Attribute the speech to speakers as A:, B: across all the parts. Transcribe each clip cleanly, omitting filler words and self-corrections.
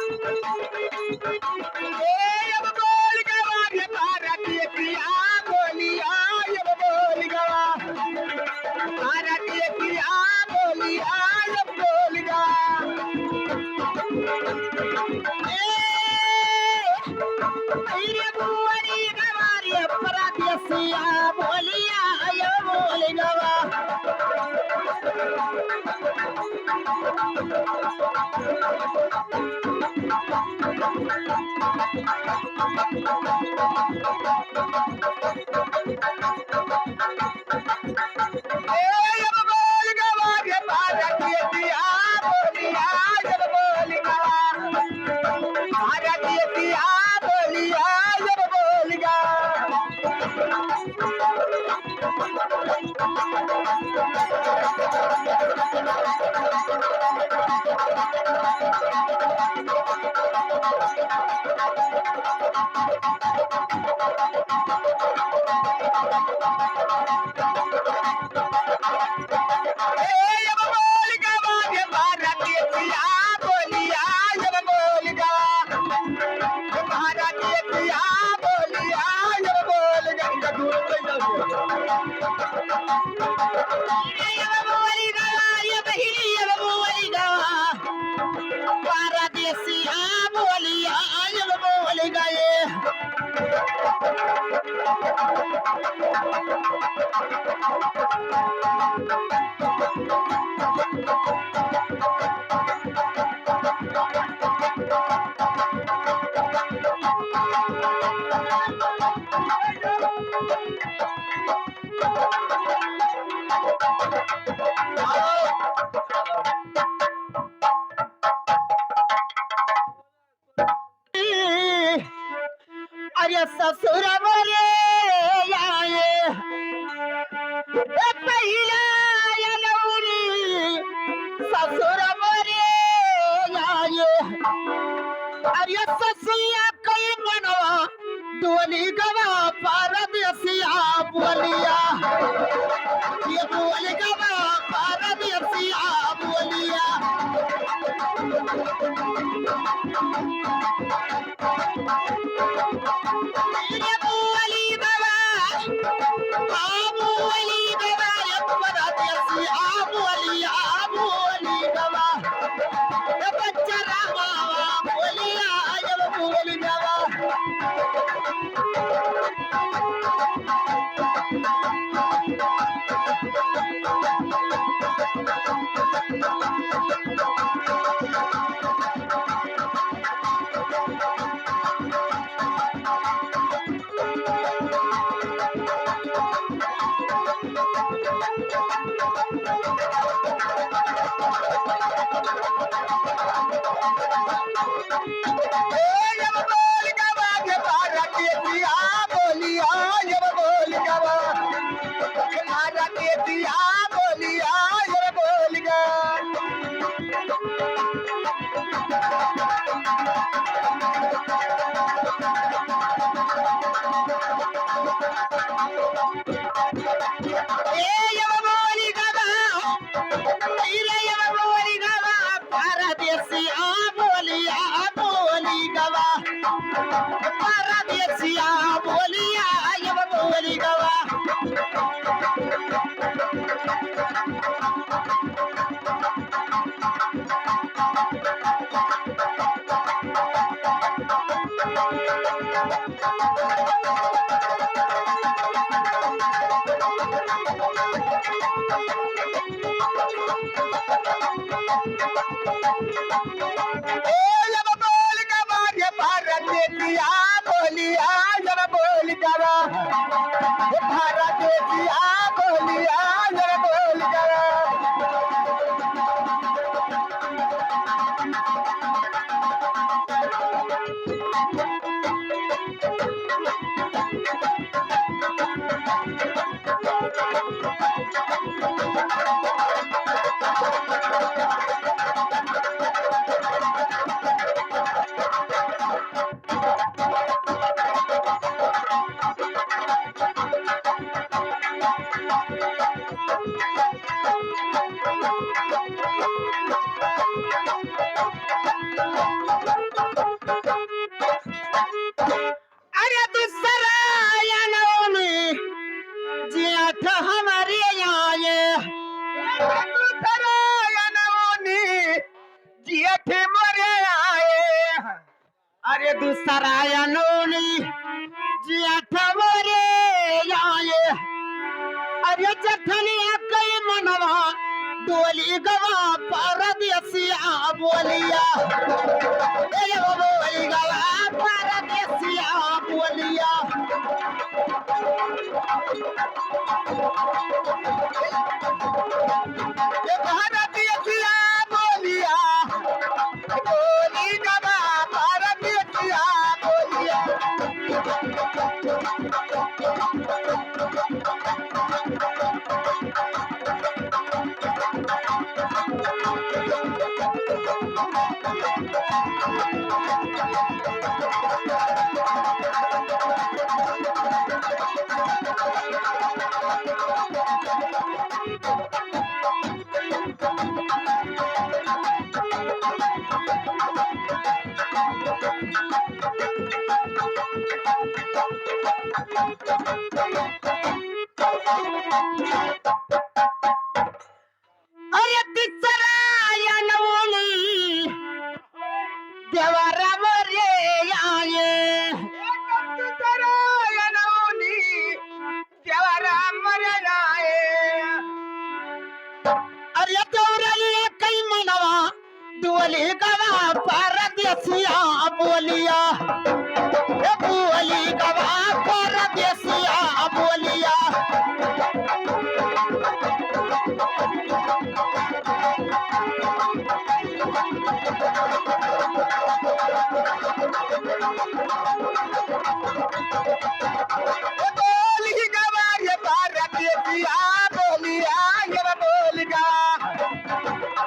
A: अब बोल गवा रे भारतीय पिया बोलिया अब बोल गवा भारतीय पिया बोलिया अब बोल गवा ये बुआरी गवारी भारतीय पिया बोलिया अब बोल गवा अरे ससुर मरे आए पहिला या नवरी ससुर मरे आए अरे ससिया कई मनवा डोली गवा परदेसिया बोलिया ये बोल गवा परदेसिया बोलिया ये बोली गवा बोली गवा ये परदेसिया बोलिया बोली गवा ये बच्चा रामा बोलिया ये बोली गवा अरे दूसरा अनोनी जेठवरे आए अरे जठनिया कई मनवा डोली गवा परदेसिया बोलिया ए बोली गवा परदेसिया बोलिया ए परदेसिया बोलिया बोली गवा परदेसिया बोलिया अरे तिसरा या नवनी देवरावर रे आये तिसरा या नवनी देवरावर रे आये अरे देवराली कई मनवा डोली गवा परदेसिया बोलिया ए बोली गवा परदेसिया बोलिया बोली गवा ये परदेसिया बोलिया ये बोलिया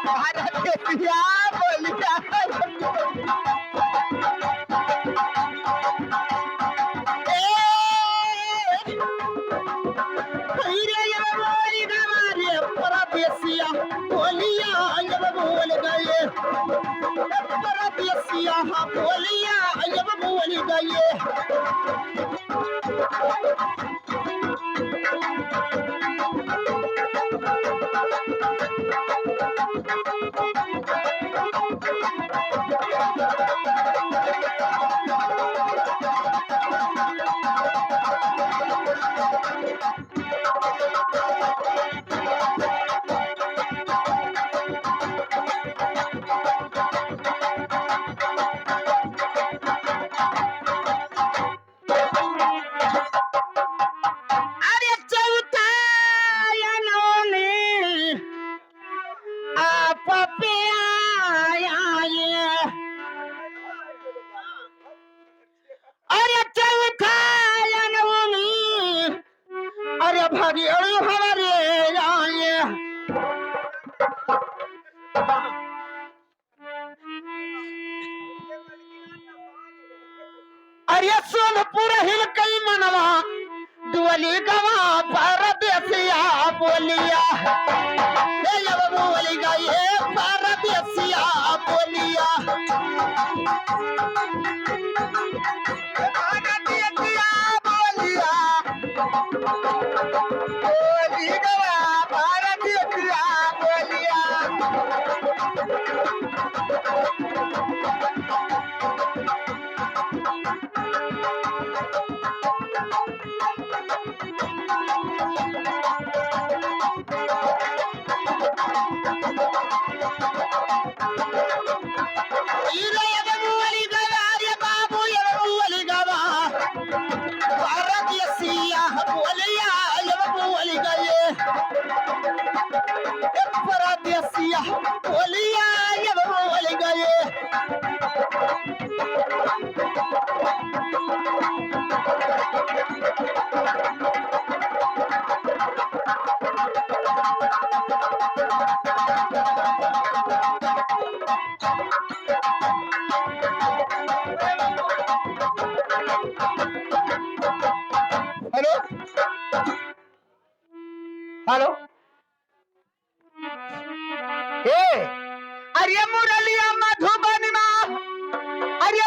A: परदेसिया बोलिया परदेसिया बोलिया जब बोल गए परदेसिया बोलिया जब बोल गए अरे चौथा या नौनी आप पे आए अरे चौथा या नौनी अरे भागी हमारे आए अरे सोनपुर हिल कई मनवा डोली गवा परदेसिया बोलिया ए जब बोली गई परदेसिया बोलिया परदेसिया बोलिया बोली गवा परदेसिया बोलिया परदेसिया बोलिया जब बोल गए हेलो हेलो ए अरे मुरलिया मधुबन में अरे